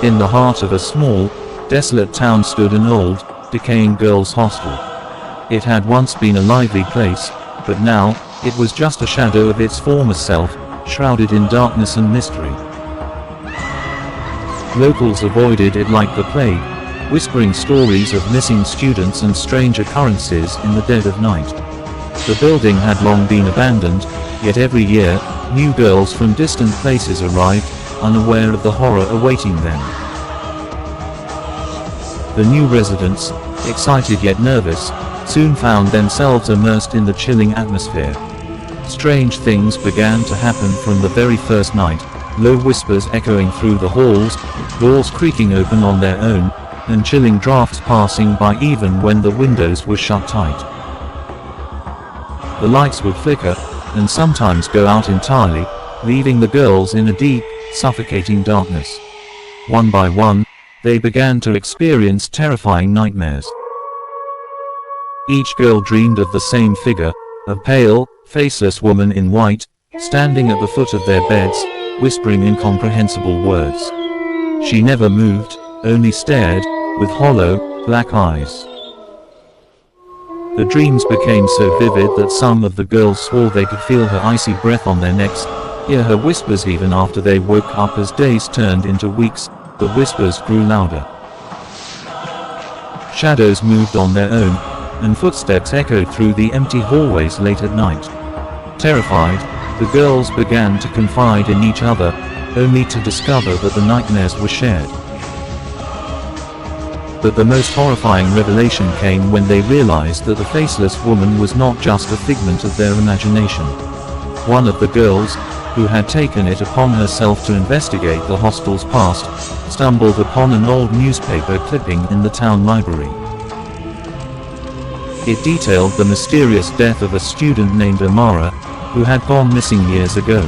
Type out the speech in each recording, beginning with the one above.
In the heart of a small, desolate town stood an old, decaying girls' hostel. It had once been a lively place, but now, it was just a shadow of its former self, shrouded in darkness and mystery. Locals avoided it like the plague, whispering stories of missing students and strange occurrences in the dead of night. The building had long been abandoned, yet every year, new girls from distant places arrived, unaware of the horror awaiting them. The new residents, excited yet nervous, soon found themselves immersed in the chilling atmosphere. Strange things began to happen from the very first night, low whispers echoing through the halls, doors creaking open on their own, and chilling drafts passing by even when the windows were shut tight. The lights would flicker, and sometimes go out entirely, leaving the girls in a deep, suffocating darkness. One by one, they began to experience terrifying nightmares. Each girl dreamed of the same figure, a pale, faceless woman in white, standing at the foot of their beds, whispering incomprehensible words. She never moved, only stared, with hollow, black eyes. The dreams became so vivid that some of the girls swore they could feel her icy breath on their necks, hear her whispers even after they woke up. As days turned into weeks, the whispers grew louder. Shadows moved on their own, and footsteps echoed through the empty hallways late at night. Terrified, the girls began to confide in each other, only to discover that the nightmares were shared. But the most horrifying revelation came when they realized that the faceless woman was not just a figment of their imagination. One of the girls, who had taken it upon herself to investigate the hostel's past, stumbled upon an old newspaper clipping in the town library. It detailed the mysterious death of a student named Amara, who had gone missing years ago.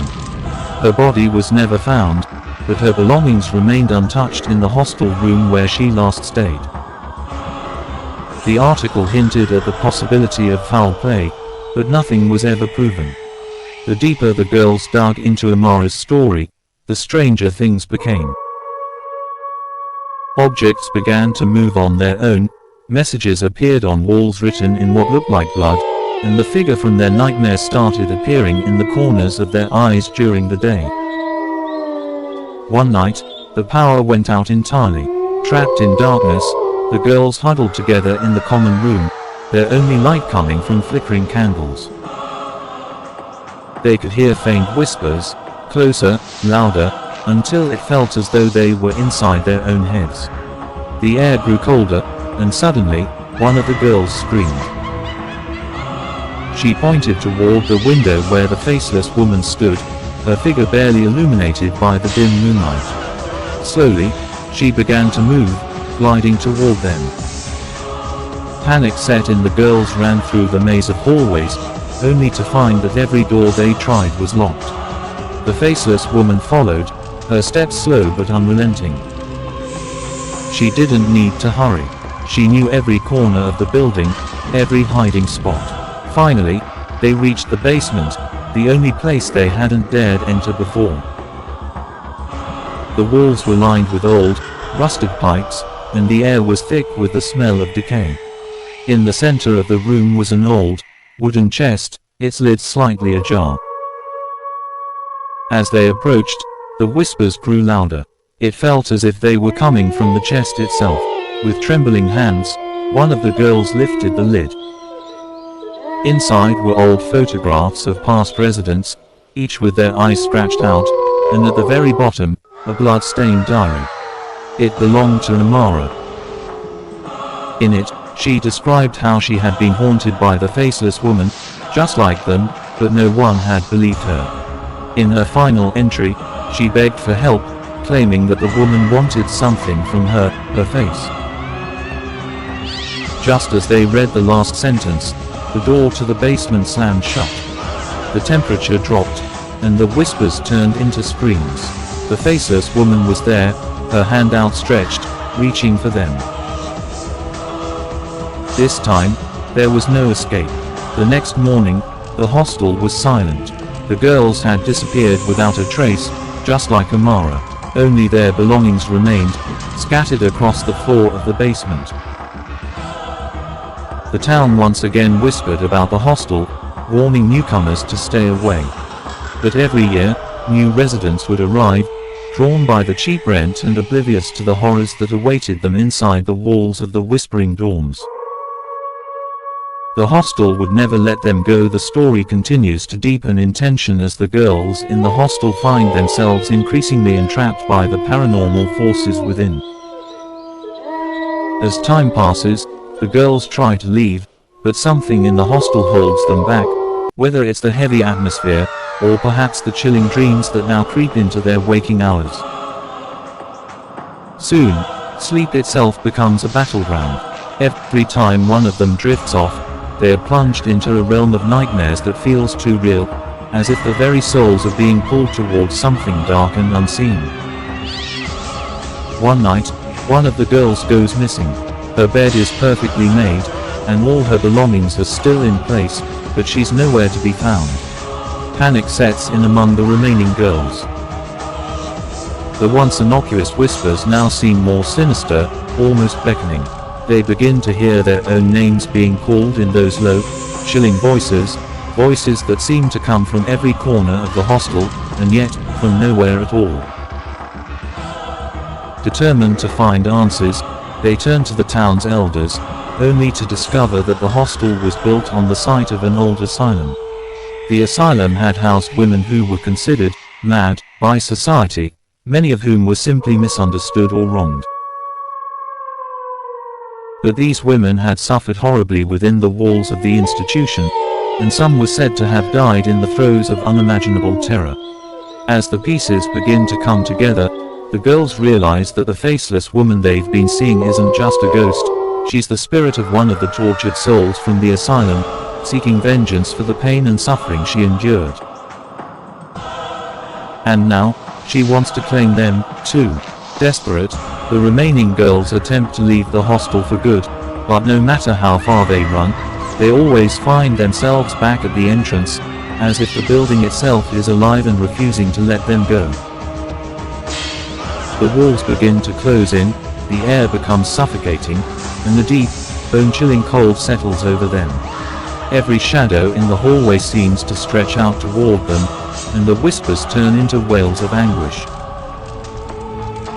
Her body was never found, but her belongings remained untouched in the hostel room where she last stayed. The article hinted at the possibility of foul play, but nothing was ever proven. The deeper the girls dug into Amara's story, the stranger things became. Objects began to move on their own, messages appeared on walls written in what looked like blood, and the figure from their nightmares started appearing in the corners of their eyes during the day. One night, the power went out entirely. Trapped in darkness, the girls huddled together in the common room, their only light coming from flickering candles. They could hear faint whispers, closer, louder, until it felt as though they were inside their own heads. The air grew colder, and suddenly, one of the girls screamed. She pointed toward the window where the faceless woman stood, her figure barely illuminated by the dim moonlight. Slowly, she began to move, gliding toward them. Panic set in. The girls ran through the maze of hallways, only to find that every door they tried was locked. The faceless woman followed, her steps slow but unrelenting. She didn't need to hurry. She knew every corner of the building, every hiding spot. Finally, they reached the basement, the only place they hadn't dared enter before. The walls were lined with old, rusted pipes, and the air was thick with the smell of decay. In the center of the room was an old, wooden chest, its lid slightly ajar. As they approached, the whispers grew louder. It felt as if they were coming from the chest itself. With trembling hands, one of the girls lifted the lid. Inside were old photographs of past residents, each with their eyes scratched out, and at the very bottom, a blood-stained diary. It belonged to Amara. In it, she described how she had been haunted by the faceless woman, just like them, but no one had believed her. In her final entry, she begged for help, claiming that the woman wanted something from her face. Just as they read the last sentence, the door to the basement slammed shut. The temperature dropped, and the whispers turned into screams. The faceless woman was there, her hand outstretched, reaching for them. This time, there was no escape. The next morning, the hostel was silent. The girls had disappeared without a trace, just like Amara. Only their belongings remained, scattered across the floor of the basement. The town once again whispered about the hostel, warning newcomers to stay away. But every year, new residents would arrive, drawn by the cheap rent and oblivious to the horrors that awaited them inside the walls of the whispering dorms. The hostel would never let them go. The story continues to deepen in tension as the girls in the hostel find themselves increasingly entrapped by the paranormal forces within. As time passes, the girls try to leave, but something in the hostel holds them back, whether it's the heavy atmosphere, or perhaps the chilling dreams that now creep into their waking hours. Soon, sleep itself becomes a battleground. Every time one of them drifts off, they are plunged into a realm of nightmares that feels too real, as if the very souls are being pulled towards something dark and unseen. One night, one of the girls goes missing. Her bed is perfectly made, and all her belongings are still in place, but she's nowhere to be found. Panic sets in among the remaining girls. The once innocuous whispers now seem more sinister, almost beckoning. They begin to hear their own names being called in those low, chilling voices that seem to come from every corner of the hostel, and yet, from nowhere at all. Determined to find answers, they turn to the town's elders, only to discover that the hostel was built on the site of an old asylum. The asylum had housed women who were considered mad by society, many of whom were simply misunderstood or wronged. But these women had suffered horribly within the walls of the institution, and some were said to have died in the throes of unimaginable terror. As the pieces begin to come together, the girls realize that the faceless woman they've been seeing isn't just a ghost, she's the spirit of one of the tortured souls from the asylum, seeking vengeance for the pain and suffering she endured. And now, she wants to claim them, too. Desperate, the remaining girls attempt to leave the hostel for good, but no matter how far they run, they always find themselves back at the entrance, as if the building itself is alive and refusing to let them go. The walls begin to close in, the air becomes suffocating, and the deep, bone-chilling cold settles over them. Every shadow in the hallway seems to stretch out toward them, and the whispers turn into wails of anguish.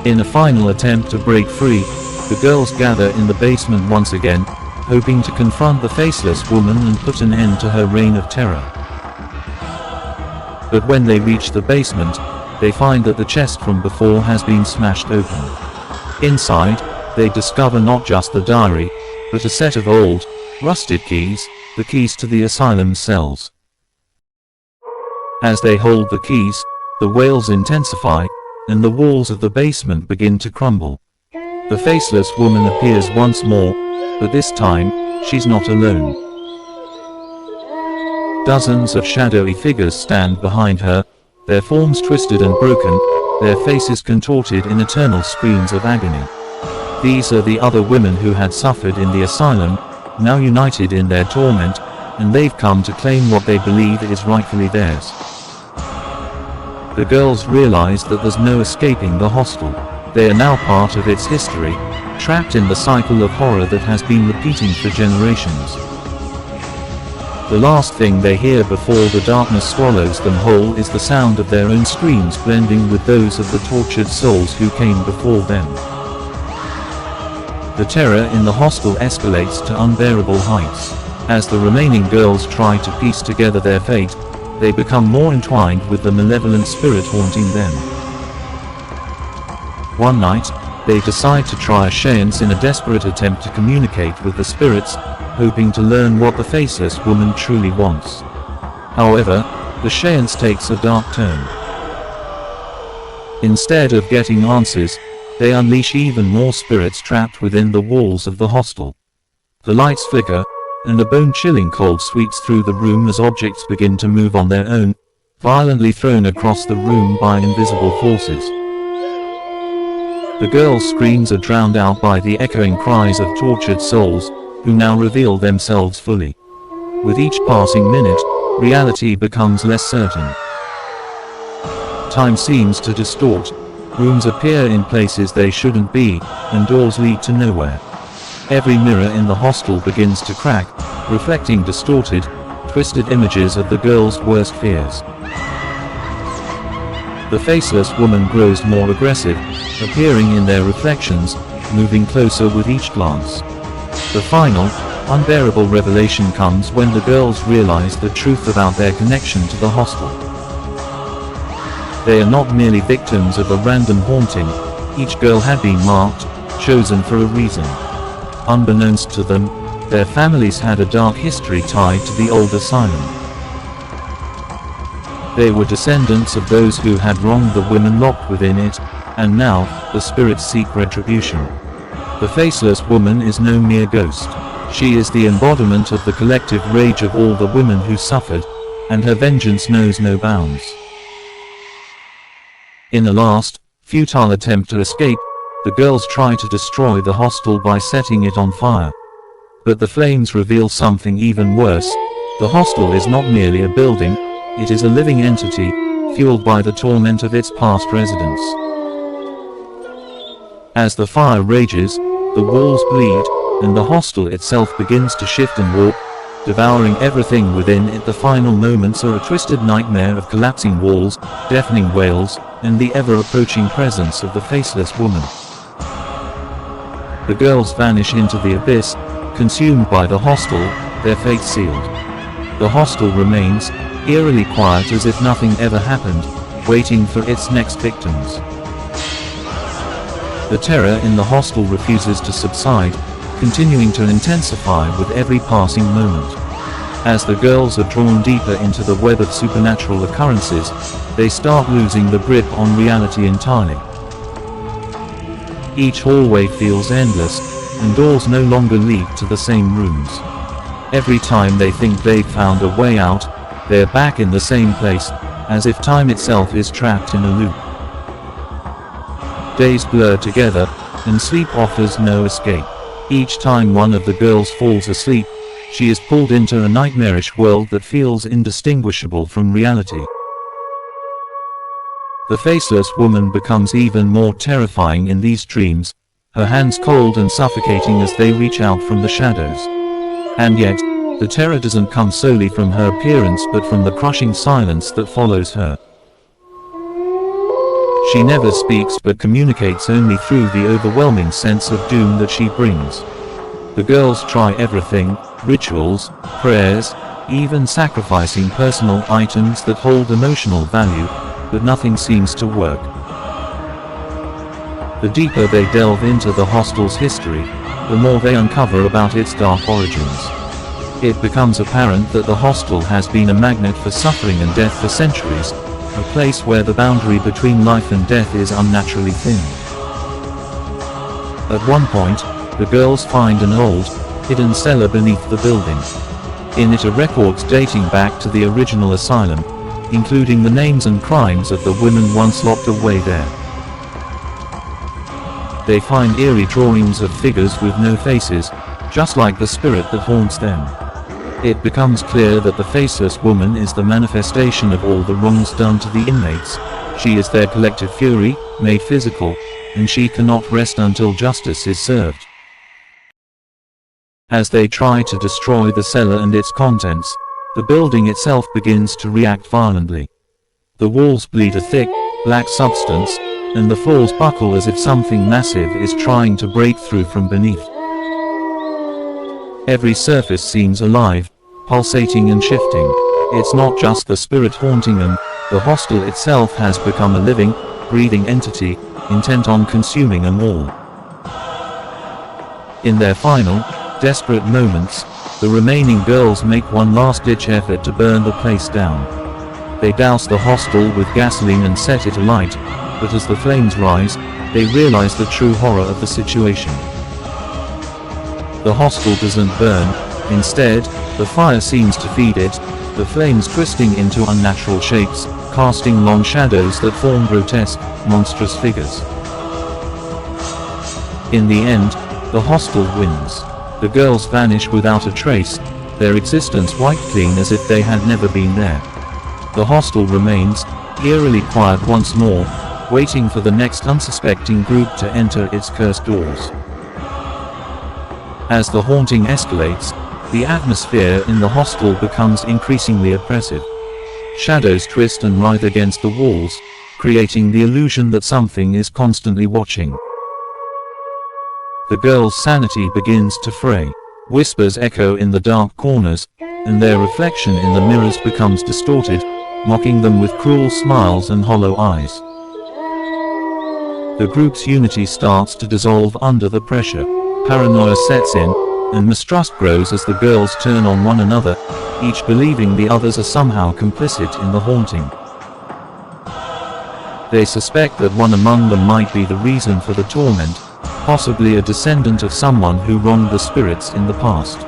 In a final attempt to break free, the girls gather in the basement once again, hoping to confront the faceless woman and put an end to her reign of terror. But when they reach the basement, they find that the chest from before has been smashed open. Inside, they discover not just the diary, but a set of old, rusted keys, the keys to the asylum's cells. As they hold the keys, the wails intensify, and the walls of the basement begin to crumble. The faceless woman appears once more, but this time, she's not alone. Dozens of shadowy figures stand behind her, their forms twisted and broken, their faces contorted in eternal screams of agony. These are the other women who had suffered in the asylum, now united in their torment, and they've come to claim what they believe is rightfully theirs. The girls realize that there's no escaping the hostel. They are now part of its history, trapped in the cycle of horror that has been repeating for generations. The last thing they hear before the darkness swallows them whole is the sound of their own screams blending with those of the tortured souls who came before them. The terror in the hostel escalates to unbearable heights. As the remaining girls try to piece together their fate, they become more entwined with the malevolent spirit haunting them. One night, they decide to try a séance in a desperate attempt to communicate with the spirits, hoping to learn what the faceless woman truly wants. However, the séance takes a dark turn. Instead of getting answers, they unleash even more spirits trapped within the walls of the hostel. The lights flicker, and a bone-chilling cold sweeps through the room as objects begin to move on their own, violently thrown across the room by invisible forces. The girls' screams are drowned out by the echoing cries of tortured souls, who now reveal themselves fully. With each passing minute, reality becomes less certain. Time seems to distort, Rooms appear in places they shouldn't be, and doors lead to nowhere. Every mirror in the hostel begins to crack, reflecting distorted, twisted images of the girl's worst fears. The faceless woman grows more aggressive, appearing in their reflections, moving closer with each glance. The final, unbearable revelation comes when the girls realize the truth about their connection to the hostel. They are not merely victims of a random haunting. Each girl had been marked, chosen for a reason. Unbeknownst to them, their families had a dark history tied to the old asylum. They were descendants of those who had wronged the women locked within it, and now, the spirits seek retribution. The faceless woman is no mere ghost. She is the embodiment of the collective rage of all the women who suffered, and her vengeance knows no bounds. In a last, futile attempt to escape, the girls try to destroy the hostel by setting it on fire. But the flames reveal something even worse. The hostel is not merely a building, it is a living entity, fueled by the torment of its past residents. As the fire rages, the walls bleed, and the hostel itself begins to shift and warp, devouring everything within it. The final moments are a twisted nightmare of collapsing walls, deafening wails, and the ever-approaching presence of the faceless woman. The girls vanish into the abyss, consumed by the hostel, their fate sealed. The hostel remains, eerily quiet as if nothing ever happened, waiting for its next victims. The terror in the hostel refuses to subside, continuing to intensify with every passing moment. As the girls are drawn deeper into the web of supernatural occurrences, they start losing the grip on reality entirely. Each hallway feels endless, and doors no longer lead to the same rooms. Every time they think they've found a way out, they're back in the same place, as if time itself is trapped in a loop. Days blur together, and sleep offers no escape. Each time one of the girls falls asleep, she is pulled into a nightmarish world that feels indistinguishable from reality. The faceless woman becomes even more terrifying in these dreams, her hands cold and suffocating as they reach out from the shadows. And yet, the terror doesn't come solely from her appearance but from the crushing silence that follows her. She never speaks but communicates only through the overwhelming sense of doom that she brings. The girls try everything, rituals, prayers, even sacrificing personal items that hold emotional value, but nothing seems to work. The deeper they delve into the hostel's history, the more they uncover about its dark origins. It becomes apparent that the hostel has been a magnet for suffering and death for centuries, a place where the boundary between life and death is unnaturally thin. At one point, the girls find an old, hidden cellar beneath the building. In it are records dating back to the original asylum, including the names and crimes of the women once locked away there. They find eerie drawings of figures with no faces, just like the spirit that haunts them. It becomes clear that the faceless woman is the manifestation of all the wrongs done to the inmates. She is their collective fury, made physical, and she cannot rest until justice is served. As they try to destroy the cellar and its contents, the building itself begins to react violently. The walls bleed a thick, black substance, and the floors buckle as if something massive is trying to break through from beneath. Every surface seems alive, pulsating and shifting. It's not just the spirit haunting them, the hostel itself has become a living, breathing entity, intent on consuming them all. In their final, desperate moments, the remaining girls make one last-ditch effort to burn the place down. They douse the hostel with gasoline and set it alight, but as the flames rise, they realize the true horror of the situation. The hostel doesn't burn, instead, the fire seems to feed it, the flames twisting into unnatural shapes, casting long shadows that form grotesque, monstrous figures. In the end, the hostel wins. The girls vanish without a trace, their existence wiped clean as if they had never been there. The hostel remains, eerily quiet once more, waiting for the next unsuspecting group to enter its cursed doors. As the haunting escalates, the atmosphere in the hostel becomes increasingly oppressive. Shadows twist and writhe against the walls, creating the illusion that something is constantly watching. The girls' sanity begins to fray. Whispers echo in the dark corners, and their reflection in the mirrors becomes distorted, mocking them with cruel smiles and hollow eyes. The group's unity starts to dissolve under the pressure. Paranoia sets in, and mistrust grows as the girls turn on one another, each believing the others are somehow complicit in the haunting. They suspect that one among them might be the reason for the torment, possibly a descendant of someone who wronged the spirits in the past.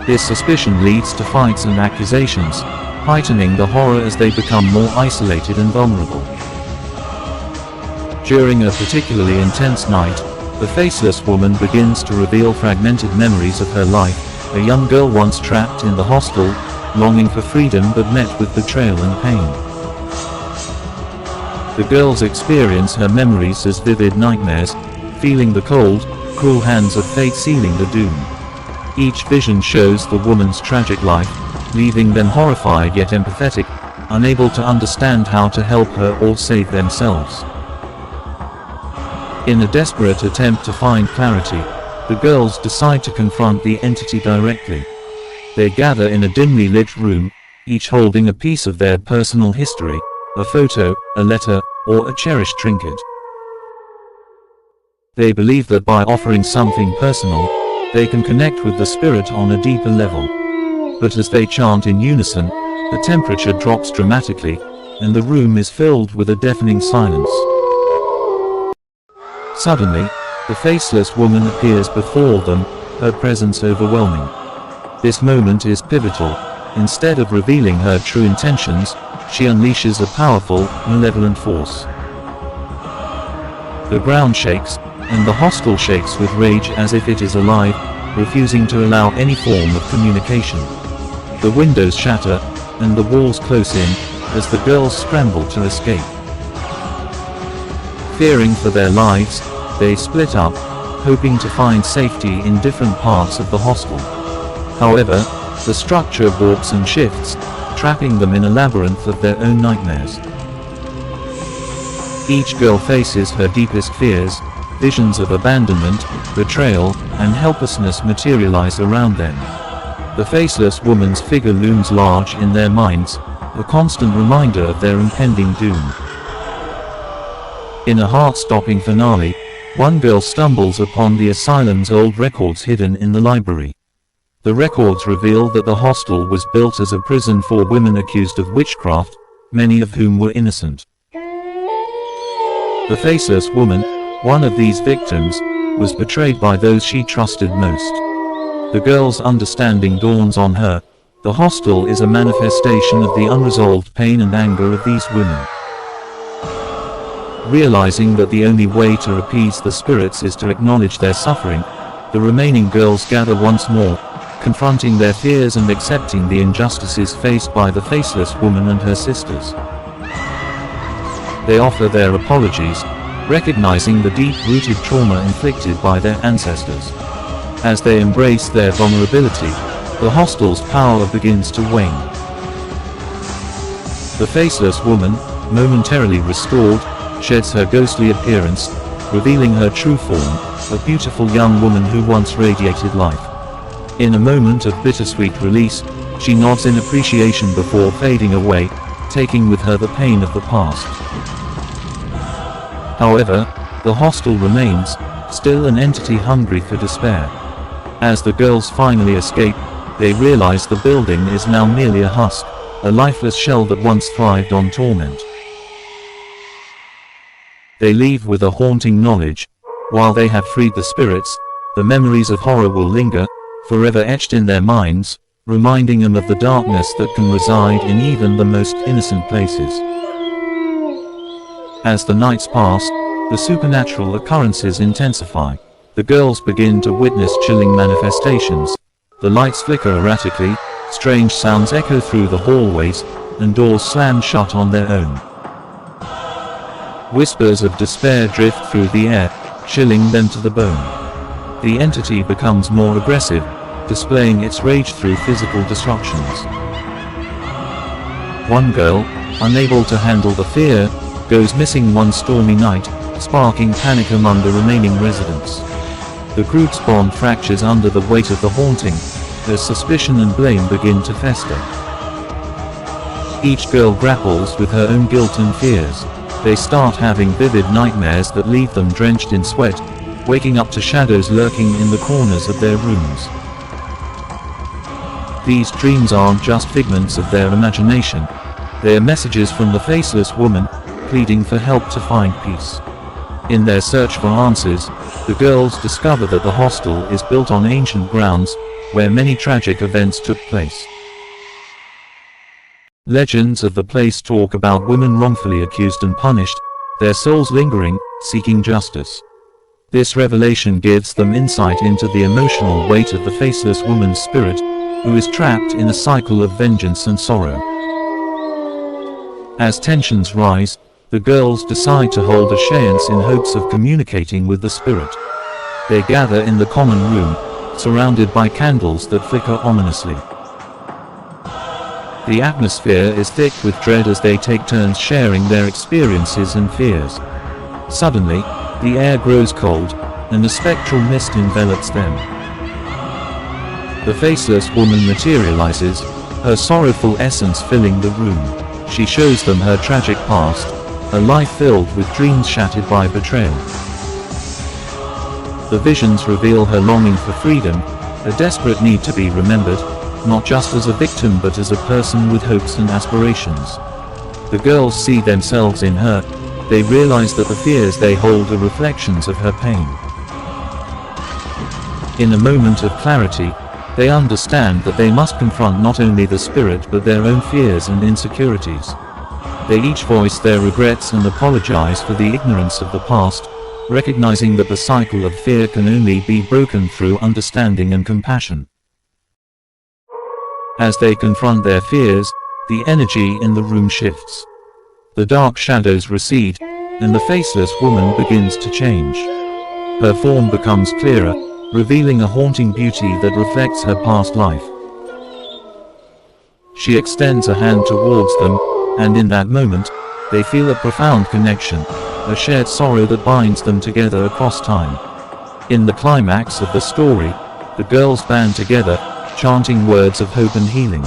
This suspicion leads to fights and accusations, heightening the horror as they become more isolated and vulnerable. During a particularly intense night, the faceless woman begins to reveal fragmented memories of her life, a young girl once trapped in the hostel, longing for freedom but met with betrayal and pain. The girls experience her memories as vivid nightmares, feeling the cold, cruel hands of fate sealing the doom. Each vision shows the woman's tragic life, leaving them horrified yet empathetic, unable to understand how to help her or save themselves. In a desperate attempt to find clarity, the girls decide to confront the entity directly. They gather in a dimly lit room, each holding a piece of their personal history, a photo, a letter, or a cherished trinket. They believe that by offering something personal, they can connect with the spirit on a deeper level. But as they chant in unison, the temperature drops dramatically, and the room is filled with a deafening silence. Suddenly, the faceless woman appears before them, her presence overwhelming. This moment is pivotal. Instead of revealing her true intentions, she unleashes a powerful, malevolent force. The ground shakes, and the hostel shakes with rage as if it is alive, refusing to allow any form of communication. The windows shatter, and the walls close in, as the girls scramble to escape. Fearing for their lives, they split up, hoping to find safety in different parts of the hostel. However, the structure warps and shifts, trapping them in a labyrinth of their own nightmares. Each girl faces her deepest fears. Visions of abandonment, betrayal, and helplessness materialize around them. The faceless woman's figure looms large in their minds, a constant reminder of their impending doom. In a heart-stopping finale, one girl stumbles upon the asylum's old records hidden in the library. The records reveal that the hostel was built as a prison for women accused of witchcraft, many of whom were innocent. The faceless woman, one of these victims, was betrayed by those she trusted most. The girl's understanding dawns on her. The hostel is a manifestation of the unresolved pain and anger of these women. Realizing that the only way to appease the spirits is to acknowledge their suffering, the remaining girls gather once more, confronting their fears and accepting the injustices faced by the faceless woman and her sisters. They offer their apologies, recognizing the deep-rooted trauma inflicted by their ancestors. As they embrace their vulnerability, the hostel's power begins to wane. The faceless woman, momentarily restored, sheds her ghostly appearance, revealing her true form, a beautiful young woman who once radiated life. In a moment of bittersweet release, she nods in appreciation before fading away, taking with her the pain of the past. However, the hostel remains, still an entity hungry for despair. As the girls finally escape, they realize the building is now merely a husk, a lifeless shell that once thrived on torment. They leave with a haunting knowledge. While they have freed the spirits, the memories of horror will linger, forever etched in their minds, reminding them of the darkness that can reside in even the most innocent places. As the nights pass, the supernatural occurrences intensify. The girls begin to witness chilling manifestations. The lights flicker erratically, strange sounds echo through the hallways, and doors slam shut on their own. Whispers of despair drift through the air, chilling them to the bone. The entity becomes more aggressive, displaying its rage through physical destructions. One girl, unable to handle the fear, goes missing one stormy night, sparking panic among the remaining residents. The group's bond fractures under the weight of the haunting, as suspicion and blame begin to fester. Each girl grapples with her own guilt and fears. They start having vivid nightmares that leave them drenched in sweat, waking up to shadows lurking in the corners of their rooms. These dreams aren't just figments of their imagination. They are messages from the faceless woman, pleading for help to find peace. In their search for answers, the girls discover that the hostel is built on ancient grounds, where many tragic events took place. Legends of the place talk about women wrongfully accused and punished, their souls lingering, seeking justice. This revelation gives them insight into the emotional weight of the faceless woman's spirit, who is trapped in a cycle of vengeance and sorrow. As tensions rise, the girls decide to hold a séance in hopes of communicating with the spirit. They gather in the common room, surrounded by candles that flicker ominously. The atmosphere is thick with dread as they take turns sharing their experiences and fears. Suddenly, the air grows cold, and a spectral mist envelops them. The faceless woman materializes, her sorrowful essence filling the room. She shows them her tragic past, a life filled with dreams shattered by betrayal. The visions reveal her longing for freedom, a desperate need to be remembered, not just as a victim but as a person with hopes and aspirations. The girls see themselves in her. They realize that the fears they hold are reflections of her pain. In a moment of clarity, they understand that they must confront not only the spirit but their own fears and insecurities. They each voice their regrets and apologize for the ignorance of the past, recognizing that the cycle of fear can only be broken through understanding and compassion. As they confront their fears, the energy in the room shifts. The dark shadows recede, and the faceless woman begins to change. Her form becomes clearer, revealing a haunting beauty that reflects her past life. She extends a hand towards them, and in that moment, they feel a profound connection, a shared sorrow that binds them together across time. In the climax of the story, the girls band together, chanting words of hope and healing.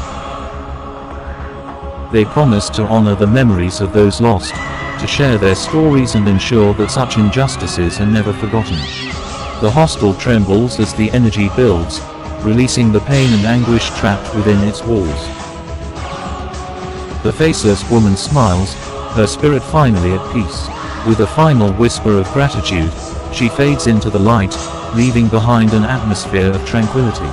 They promise to honor the memories of those lost, to share their stories and ensure that such injustices are never forgotten. The hostel trembles as the energy builds, releasing the pain and anguish trapped within its walls. The faceless woman smiles, her spirit finally at peace. With a final whisper of gratitude, she fades into the light, leaving behind an atmosphere of tranquility.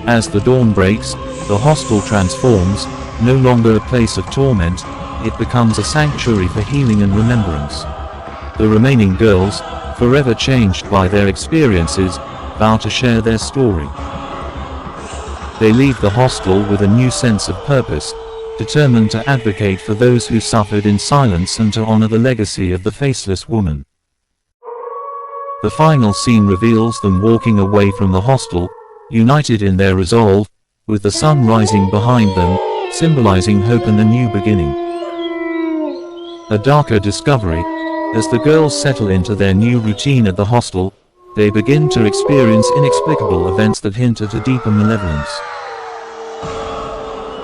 As the dawn breaks, the hostel transforms, no longer a place of torment, it becomes a sanctuary for healing and remembrance. The remaining girls, forever changed by their experiences, vow to share their story. They leave the hostel with a new sense of purpose, determined to advocate for those who suffered in silence and to honor the legacy of the faceless woman. The final scene reveals them walking away from the hostel, united in their resolve, with the sun rising behind them, symbolizing hope and a new beginning. A darker discovery. As the girls settle into their new routine at the hostel, they begin to experience inexplicable events that hint at a deeper malevolence.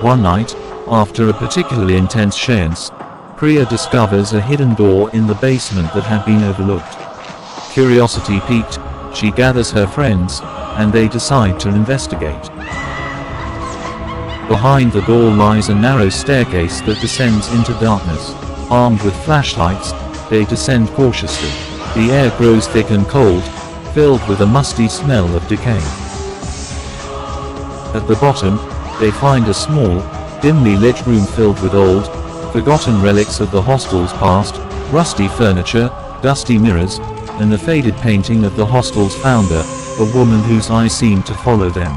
One night, after a particularly intense séance, Priya discovers a hidden door in the basement that had been overlooked. Curiosity piqued, she gathers her friends, and they decide to investigate. Behind the door lies a narrow staircase that descends into darkness. Armed with flashlights, they descend cautiously. The air grows thick and cold, filled with a musty smell of decay. At the bottom, they find a small, dimly lit room filled with old, forgotten relics of the hostel's past, rusty furniture, dusty mirrors, and a faded painting of the hostel's founder, a woman whose eyes seem to follow them.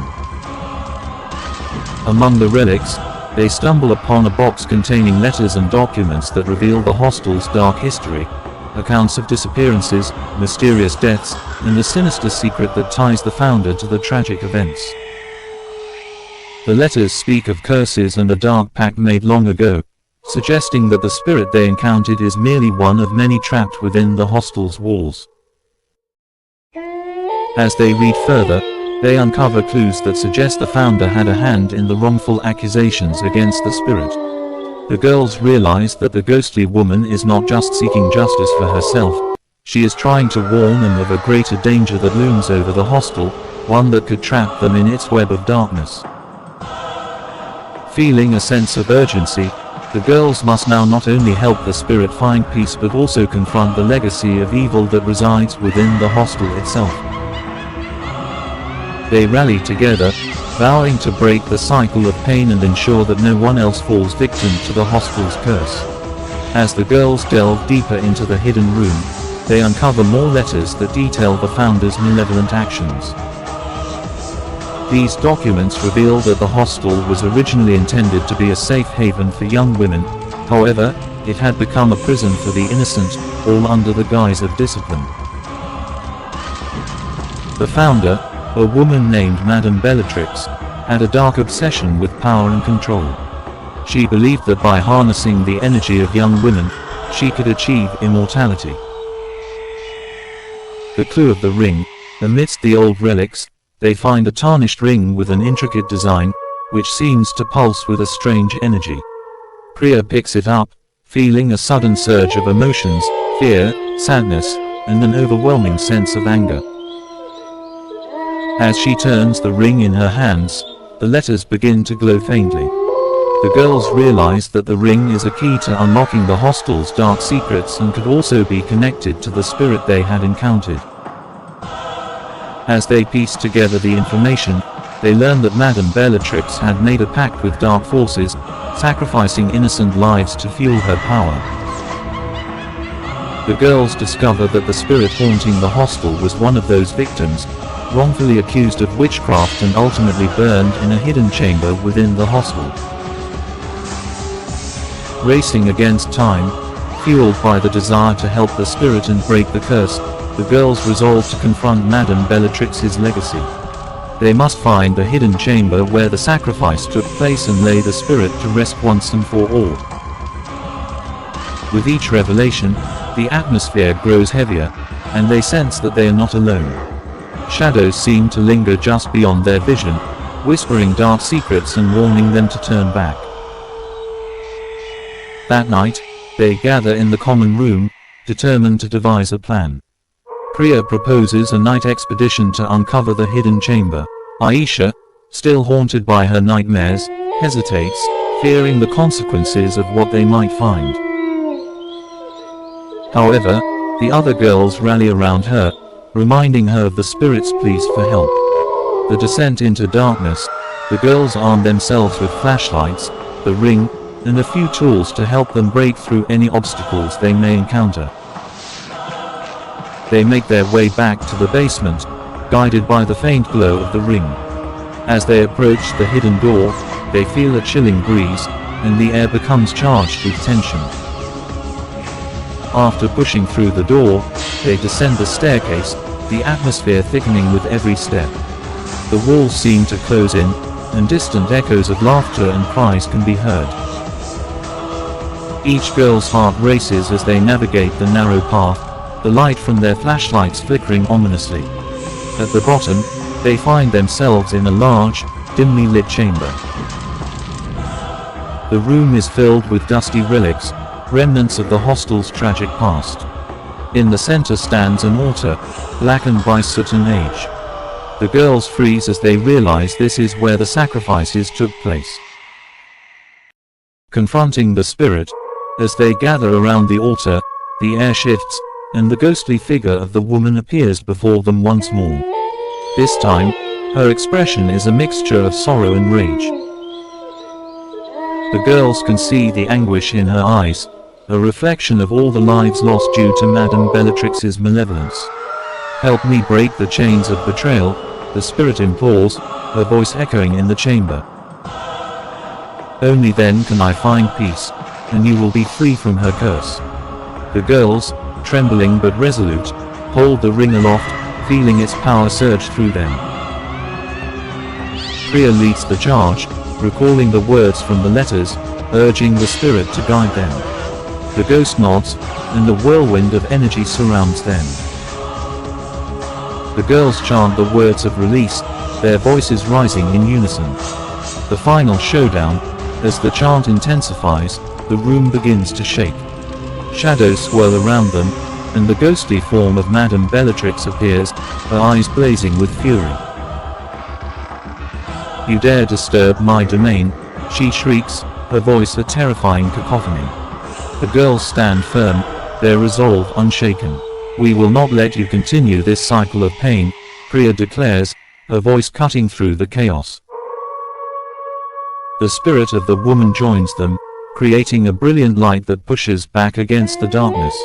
Among the relics, They stumble upon a box containing letters and documents that reveal the hostel's dark history, accounts of disappearances, mysterious deaths, and the sinister secret that ties the founder to the tragic events. The letters speak of curses and a dark pact made long ago, suggesting that the spirit they encountered is merely one of many trapped within the hostel's walls. As they read further, they uncover clues that suggest the founder had a hand in the wrongful accusations against the spirit. The girls realize that the ghostly woman is not just seeking justice for herself, she is trying to warn them of a greater danger that looms over the hostel, one that could trap them in its web of darkness. Feeling a sense of urgency, the girls must now not only help the spirit find peace but also confront the legacy of evil that resides within the hostel itself. They rally together, vowing to break the cycle of pain and ensure that no one else falls victim to the hostel's curse. As the girls delve deeper into the hidden room, they uncover more letters that detail the founder's malevolent actions. These documents reveal that the hostel was originally intended to be a safe haven for young women, however, it had become a prison for the innocent, all under the guise of discipline. The founder, a woman named Madame Bellatrix, had a dark obsession with power and control. She believed that by harnessing the energy of young women, she could achieve immortality. The clue of the ring. Amidst the old relics, they find a tarnished ring with an intricate design, which seems to pulse with a strange energy. Priya picks it up, feeling a sudden surge of emotions, fear, sadness, and an overwhelming sense of anger. As she turns the ring in her hands, the letters begin to glow faintly. The girls realize that the ring is a key to unlocking the hostel's dark secrets and could also be connected to the spirit they had encountered. As they piece together the information, they learn that Madame Bellatrix had made a pact with dark forces, sacrificing innocent lives to fuel her power. The girls discover that the spirit haunting the hostel was one of those victims, wrongfully accused of witchcraft and ultimately burned in a hidden chamber within the hostel. Racing against time, fueled by the desire to help the spirit and break the curse, the girls resolve to confront Madame Bellatrix's legacy. They must find the hidden chamber where the sacrifice took place and lay the spirit to rest once and for all. With each revelation, the atmosphere grows heavier, and they sense that they are not alone. Shadows seem to linger just beyond their vision, whispering dark secrets and warning them to turn back. That night, they gather in the common room, determined to devise a plan. Priya proposes a night expedition to uncover the hidden chamber. Aisha, still haunted by her nightmares, hesitates, fearing the consequences of what they might find. However, the other girls rally around her, reminding her of the spirit's pleas for help. The descent into darkness, the girls arm themselves with flashlights, the ring, and a few tools to help them break through any obstacles they may encounter. They make their way back to the basement, guided by the faint glow of the ring. As they approach the hidden door, they feel a chilling breeze, and the air becomes charged with tension. After pushing through the door, they descend the staircase, the atmosphere thickening with every step. The walls seem to close in, and distant echoes of laughter and cries can be heard. Each girl's heart races as they navigate the narrow path, the light from their flashlights flickering ominously. At the bottom, they find themselves in a large, dimly lit chamber. The room is filled with dusty relics, remnants of the hostel's tragic past. In the center stands an altar, blackened by soot and age. The girls freeze as they realize this is where the sacrifices took place. Confronting the spirit, as they gather around the altar, the air shifts, and the ghostly figure of the woman appears before them once more. This time, her expression is a mixture of sorrow and rage. The girls can see the anguish in her eyes, a reflection of all the lives lost due to Madame Bellatrix's malevolence. "Help me break the chains of betrayal," the spirit implores, her voice echoing in the chamber. Only then can I find peace, and you will be free from her curse. The girls, trembling but resolute, hold the ring aloft, feeling its power surge through them. Priya leads the charge, recalling the words from the letters, urging the spirit to guide them. The ghost nods, and a whirlwind of energy surrounds them. The girls chant the words of release, their voices rising in unison. The final showdown. As the chant intensifies, the room begins to shake. Shadows swirl around them, and the ghostly form of Madame Bellatrix appears, her eyes blazing with fury. "You dare disturb my domain," she shrieks, her voice a terrifying cacophony. The girls stand firm, their resolve unshaken. "We will not let you continue this cycle of pain," Priya declares, her voice cutting through the chaos. The spirit of the woman joins them, creating a brilliant light that pushes back against the darkness.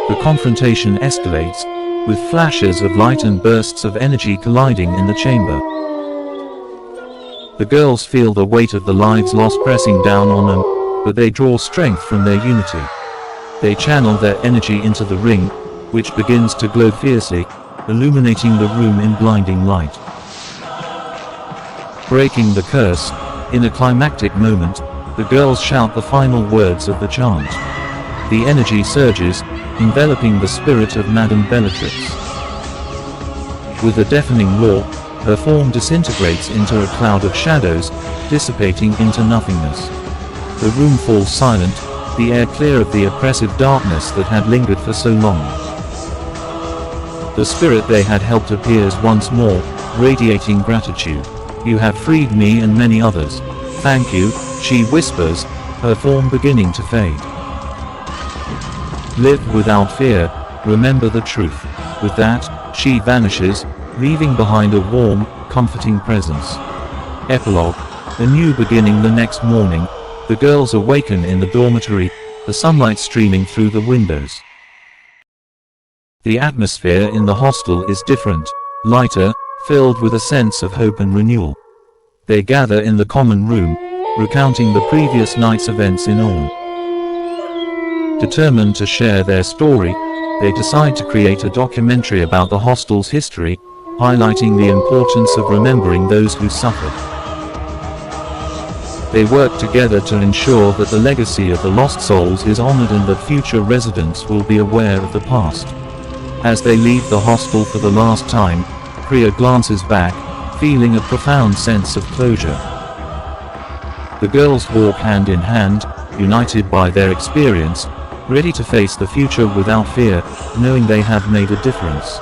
The confrontation escalates, with flashes of light and bursts of energy colliding in the chamber. The girls feel the weight of the lives lost pressing down on them, but they draw strength from their unity. They channel their energy into the ring, which begins to glow fiercely, illuminating the room in blinding light. Breaking the curse, in a climactic moment, the girls shout the final words of the chant. The energy surges, enveloping the spirit of Madame Bellatrix. With a deafening roar, her form disintegrates into a cloud of shadows, dissipating into nothingness. The room falls silent, the air clear of the oppressive darkness that had lingered for so long. The spirit they had helped appears once more, radiating gratitude. "You have freed me and many others. Thank you," she whispers, her form beginning to fade. "Live without fear, remember the truth." With that, she vanishes, leaving behind a warm, comforting presence. Epilogue. A new beginning. The next morning, the girls awaken in the dormitory, the sunlight streaming through the windows. The atmosphere in the hostel is different, lighter, filled with a sense of hope and renewal. They gather in the common room, recounting the previous night's events in awe. Determined to share their story, they decide to create a documentary about the hostel's history, highlighting the importance of remembering those who suffered. They work together to ensure that the legacy of the lost souls is honored and that future residents will be aware of the past. As they leave the hostel for the last time, Priya glances back, feeling a profound sense of closure. The girls walk hand in hand, united by their experience, ready to face the future without fear, knowing they have made a difference.